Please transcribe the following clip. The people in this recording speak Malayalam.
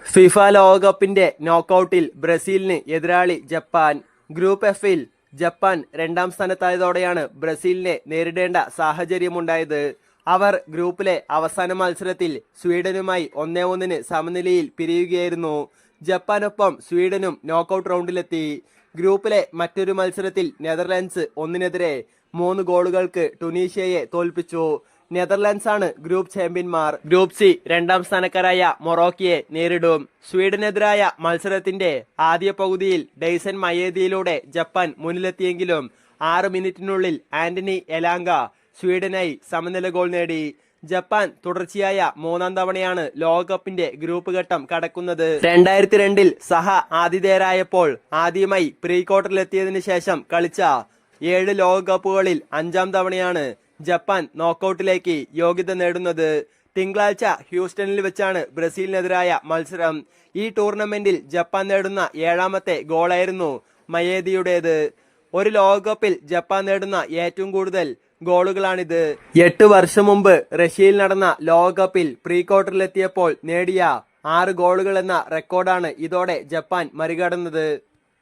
ഫിഫ ലോകകപ്പിന്റെ നോക്കൌട്ടിൽ ബ്രസീലിന് എതിരാളി ജപ്പാൻ. ഗ്രൂപ്പ് എഫിൽ ജപ്പാൻ രണ്ടാം സ്ഥാനത്തായതോടെയാണ് ബ്രസീലിനെ നേരിടേണ്ട സാഹചര്യമുണ്ടായത്. അവർ ഗ്രൂപ്പിലെ അവസാന മത്സരത്തിൽ സ്വീഡനുമായി 1-1 സമനിലയിൽ പിരിയുകയായിരുന്നു. ജപ്പാനൊപ്പം സ്വീഡനും നോക്കൌട്ട് റൗണ്ടിലെത്തി. ഗ്രൂപ്പിലെ മറ്റൊരു മത്സരത്തിൽ നെതർലൻഡ്സ് 1-നെതിരെ 3 ഗോളുകൾക്ക് ടുണീഷ്യയെ തോൽപ്പിച്ചു. നെതർലൻഡ്സ് ആണ് ഗ്രൂപ്പ് ചാമ്പ്യന്മാർ. ഗ്രൂപ്പ് സി രണ്ടാം സ്ഥാനക്കാരായ മൊറോക്കയെ നേരിടും. സ്വീഡനെതിരായ മത്സരത്തിന്റെ ആദ്യ പകുതിയിൽ ഡെയ്സൺ മയേദിയിലൂടെ ജപ്പാൻ മുന്നിലെത്തിയെങ്കിലും 6 മിനിറ്റിനുള്ളിൽ ആന്റണി എലാങ്ക സ്വീഡനായി സമനില ഗോൾ നേടി. ജപ്പാൻ തുടർച്ചയായ 3-ാം തവണയാണ് ലോകകപ്പിന്റെ ഗ്രൂപ്പ് ഘട്ടം കടക്കുന്നത്. 2002-ൽ സഹ ആതിഥേയരായപ്പോൾ ആദ്യമായി പ്രീ ക്വാർട്ടറിലെത്തിയതിനു ശേഷം കളിച്ച 7 ലോകകപ്പുകളിൽ 5-ാം തവണയാണ് ജപ്പാൻ നോക്കൌട്ടിലേക്ക് യോഗ്യത നേടുന്നത്. തിങ്കളാഴ്ച ഹ്യൂസ്റ്റണിൽ വെച്ചാണ് ബ്രസീലിനെതിരായ മത്സരം. ഈ ടൂർണമെന്റിൽ ജപ്പാൻ നേടുന്ന 7ാമത്തെ ഗോളായിരുന്നു മയേദിയുടേത്. ഒരു ലോകകപ്പിൽ ജപ്പാൻ നേടുന്ന ഏറ്റവും കൂടുതൽ ഗോളുകളാണിത്. 8 വർഷം മുമ്പ് റഷ്യയിൽ നടന്ന ലോകകപ്പിൽ പ്രീ ക്വാർട്ടറിലെത്തിയപ്പോൾ നേടിയ 6 ഗോളുകൾ എന്ന റെക്കോർഡാണ് ഇതോടെ ജപ്പാൻ മറികടന്നത്.